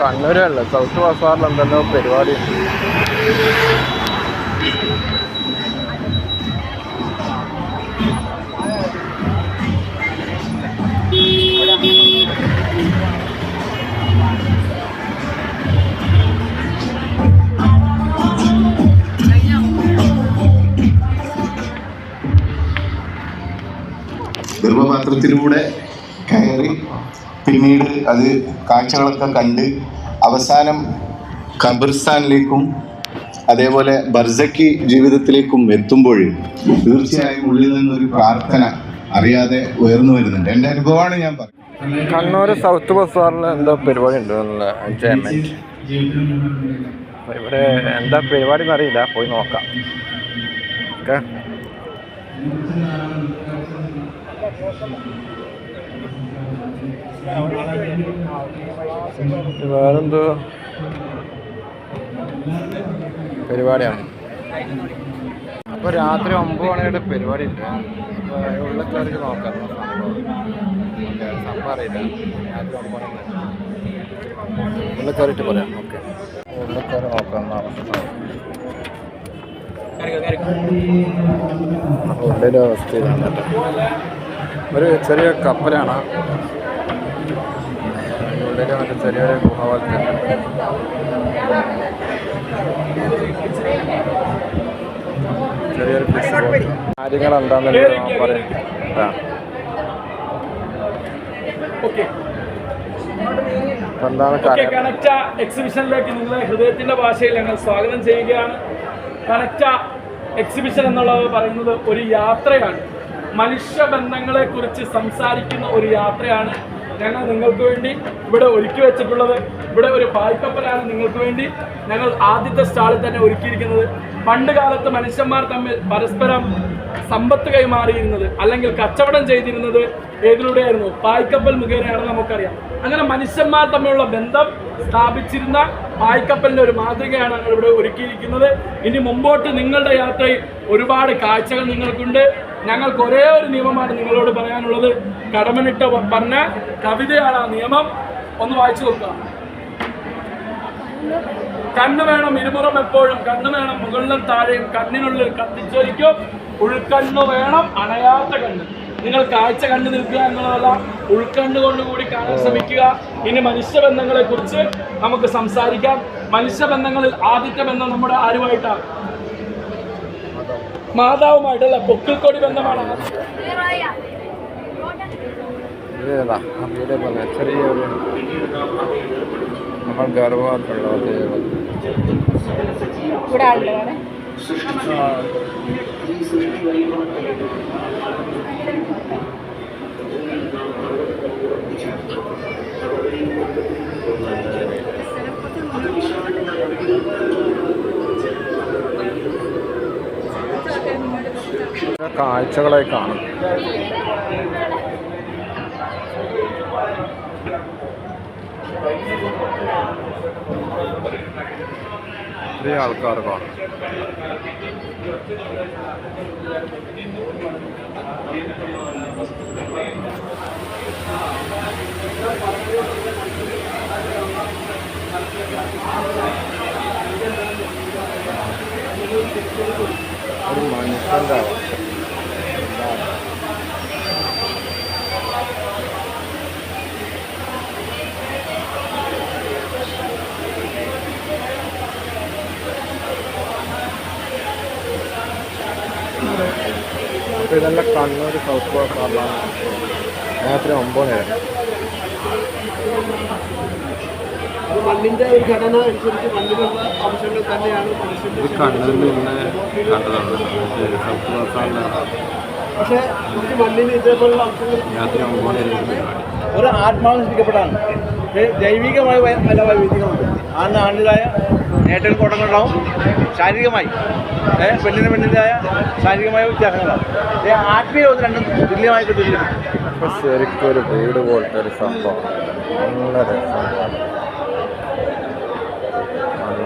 കണ്ണൂരല്ല, south ബസാറിൽ എന്തെല്ലോ പരിപാടി. ഗർഭപാത്രത്തിലൂടെ കയറി പിന്നീട് അത് കാഴ്ചകളൊക്കെ കണ്ട് അവസാനം ഖബർസ്ഥാനിലേക്കും അതേപോലെ ബർസക്കി ജീവിതത്തിലേക്കും എത്തുമ്പോൾ തീർച്ചയായും ഉള്ളിൽ നിന്നൊരു പ്രാർത്ഥന അറിയാതെ ഉയർന്നു വരുന്നുണ്ട്. എൻ്റെ അനുഭവമാണ് ഞാൻ പറയുന്നത്. കണ്ണൂർ സൗത്ത് ബസാറിൽ എന്തോ പരിപാടി ഉണ്ട്, എൻജോയ്മെൻറ്റ്. ഇവിടെ എന്താ പരിപാടി എന്നറിയില്ല, പോയി നോക്കാം. ഓക്കെ, വേറെന്തോ പരിപാടിയാണ്. അപ്പോൾ രാത്രി 9 മണിയുടെ പരിപാടി ഉണ്ട്. അപ്പോൾ ഉള്ളിൽ കയറി നോക്കാം സംഭവം അറിയില്ല. രാത്രി 9 മണി ഉള്ളിൽ കയറിയിട്ട് പറയാം. ഓക്കെ, ഉള്ളിൽ കയറി നോക്കാം. ഉള്ളിലെ അവസ്ഥ ഇതാണ്. ഒരു ചെറിയ കപ്പലാണ്. ഉള്ളിൽ മറ്റേ ചെറിയൊരു ഗുഹ പോലത്തെ ചെറിയൊരു കാര്യങ്ങൾ എന്താണെന്ന് പറയാം. കണക്റ്റ എക്സിബിഷനിലേക്ക് നിങ്ങളെ ഹൃദയത്തിന്റെ ഭാഷയിൽ ഞങ്ങൾ സ്വാഗതം ചെയ്യുകയാണ്. കണക്റ്റ എക്സിബിഷൻ എന്നുള്ളത് പറയുന്നത് ഒരു യാത്രയാണ്. മനുഷ്യബന്ധങ്ങളെ കുറിച്ച് സംസാരിക്കുന്ന ഒരു യാത്രയാണ് ഞങ്ങൾ നിങ്ങൾക്ക് വേണ്ടി ഇവിടെ ഒരുക്കി വെച്ചിട്ടുള്ളത്. ഇവിടെ ഒരു പായ്ക്കപ്പലാണ് നിങ്ങൾക്ക് വേണ്ടി ഞങ്ങൾ ആദ്യത്തെ സ്റ്റാളിൽ തന്നെ ഒരുക്കിയിരിക്കുന്നത്. പണ്ട് കാലത്ത് മനുഷ്യന്മാർ തമ്മിൽ പരസ്പരം സമ്പത്ത് കൈമാറിയിരുന്നത് അല്ലെങ്കിൽ കച്ചവടം ചെയ്തിരുന്നത് ഏതിലൂടെയായിരുന്നു? പായ്ക്കപ്പൽ മുഖേനയാണെന്ന് നമുക്കറിയാം. അങ്ങനെ മനുഷ്യന്മാർ തമ്മിലുള്ള ബന്ധം സ്ഥാപിച്ചിരുന്ന പായ്ക്കപ്പലിൻ്റെ ഒരു മാതൃകയാണ് ഞങ്ങൾ ഇവിടെ ഒരുക്കിയിരിക്കുന്നത്. ഇനി മുമ്പോട്ട് നിങ്ങളുടെ യാത്രയിൽ ഒരുപാട് കാഴ്ചകൾ നിങ്ങൾക്കുണ്ട്. ഞങ്ങൾക്ക് ഒരേ ഒരു നിയമമാണ് നിങ്ങളോട് പറയാനുള്ളത്. കടമനിട്ട പറഞ്ഞ കവിതയാണ് ആ നിയമം. ഒന്ന് വായിച്ചു നോക്കുക. കണ്ണ് വേണം ഇരുപുറം എപ്പോഴും, കണ്ണ് വേണം മുകളിലും താഴെയും, കണ്ണിനുള്ളിൽ കത്തിച്ചൊരിക്കും ഉൾക്കണ്ണു വേണം അണയാത്ത കണ്ണ്. നിങ്ങൾ കാഴ്ച കണ്ടു നിൽക്കുക എന്നുള്ളതല്ല, ഉൾക്കണ്ണു കൊണ്ടുകൂടി കാണാൻ ശ്രമിക്കുക. ഇനി മനുഷ്യബന്ധങ്ങളെ കുറിച്ച് നമുക്ക് സംസാരിക്കാം. മനുഷ്യബന്ധങ്ങളിൽ ആദ്യത്തെ ബന്ധം നമ്മുടെ ആരുമായിട്ടാണ്? മാതാവുമായിട്ടല്ല, പൊക്കിൾക്കൊടി ബന്ധമാണ്. ചെറിയൊരു നമ്മൾ ഗർഭമുള്ളത് കാഴ്ചകളായി കാണും. ഒത്തിരി ആൾക്കാർ കാണും. ഒരു മനുഷ്യൻ്റെ അവസ്ഥ അപ്പോൾ ഇതെല്ലാം കണ്ണൂർ സൗത്ത് ബസാറിലാണ്. രാത്രി 9 മണി. മണ്ണിന്റെ ഒരു ഘടന അനുസരിച്ച് മണ്ണിലുള്ള അംശങ്ങൾ തന്നെയാണ് ഇത് കണ്ണൂരിൽ നിന്ന് കണ്ടതാണ്. സൗത്ത് ബസാറിലാണ്. പക്ഷേ കുറച്ച് മണ്ണിന് ഇതേപോലുള്ള അംശങ്ങൾ രാത്രി 9 മണി ഒരു ആത്മാവ് സൃഷ്ടിക്കപ്പെടാണ്. ജൈവികമായ പല വൈവിധ്യങ്ങളുണ്ട്. ആണിൻ്റെതായ നേട്ടൽ കോട്ടങ്ങളുണ്ടാവും, ശാരീരികമായി പെണ്ണിൻ്റെതായ ശാരീരികമായ വ്യത്യാസങ്ങളാണ്. ആത്മീയവും രണ്ടും തുല്യമായി കിട്ടില്ല. അപ്പോൾ ശരിക്കും ഒരു വീട് പോലത്തെ ഒരു സംഭവം. നല്ല രസമാണ്. നല്ല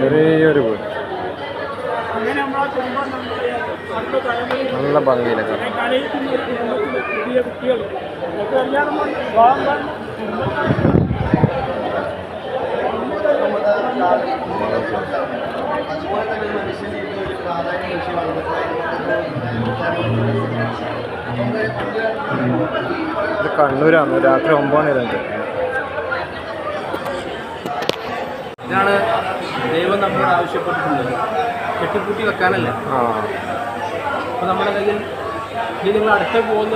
ചെറിയൊരു വീട് അങ്ങനെ നമ്മളെ കുടുംബം നമ്മുടെ തലമുറയിൽ നല്ല ഭംഗിയിലൊക്കെ കലയിക്കുന്ന ഒരു കുടുംബത്തിലെ പുതിയ കുട്ടികൾ ഒക്കെ കല്യാണം ഭാഗം ഇത് കണ്ണൂരാണ്. രാത്രി 9 മണി. ഇതാണ് ദൈവം നമ്മളോട് ആവശ്യപ്പെട്ടിട്ടുള്ളത്, കെട്ടിപ്പൂട്ടി വെക്കാനല്ല. അപ്പോൾ നമ്മുടെ കയ്യിൽ ഇനി നിങ്ങൾ അടുത്ത പോകുന്ന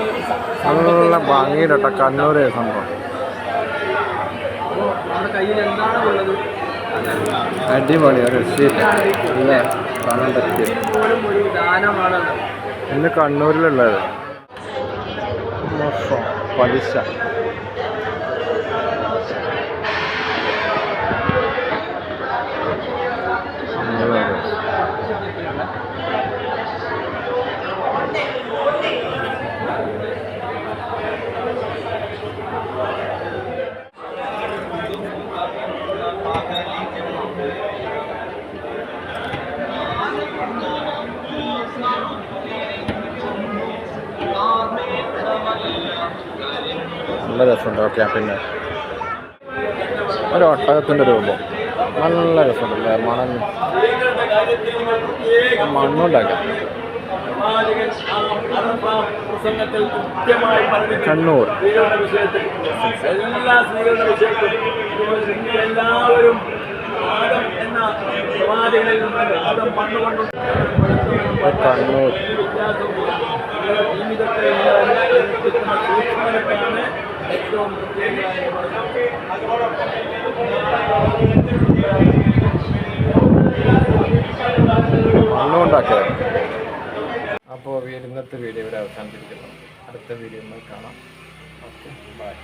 നല്ല ഭംഗിയിലട്ടോ കണ്ണൂര് സംഭവം. അപ്പോൾ നമ്മുടെ കയ്യിൽ എന്താണ് ഉള്ളത് അടിപൊളി ഒരു അല്ലേ കാണാൻ പറ്റിയ പോലും ഒരു ദാനമാണ്. ഇന്ന് കണ്ണൂരിലുള്ളത് പലിശ. നല്ല രസമുണ്ട്. ഓക്കെ, പിന്നെ ഒരു ഒട്ടകത്തിൻ്റെ രൂപം നല്ല രസമുണ്ടല്ലേ. മണ്ണുണ്ടാക്കാം. പ്രസംഗത്തിൽ കൃത്യമായി കണ്ണൂർ സ്ത്രീകളുടെ വിഷയത്തിൽ എല്ലാ സ്ത്രീകളുടെ വിഷയത്തിൽ എല്ലാവരും ആദം എന്ന പ്രവാചകനിൽ നിന്ന് ആദം മണ്ണുകൊണ്ട് കണ്ണൂർ ജീവിതത്തെ സൂക്ഷ്മതയാണ് ഏറ്റവും മണ്ണുണ്ടാക്കിയത്. അപ്പോൾ ഇന്നത്തെ വീഡിയോ ഇവിടെ അവസാനിച്ചിരിക്കുന്നു. അടുത്ത വീഡിയോ കാണാം. Okay, by.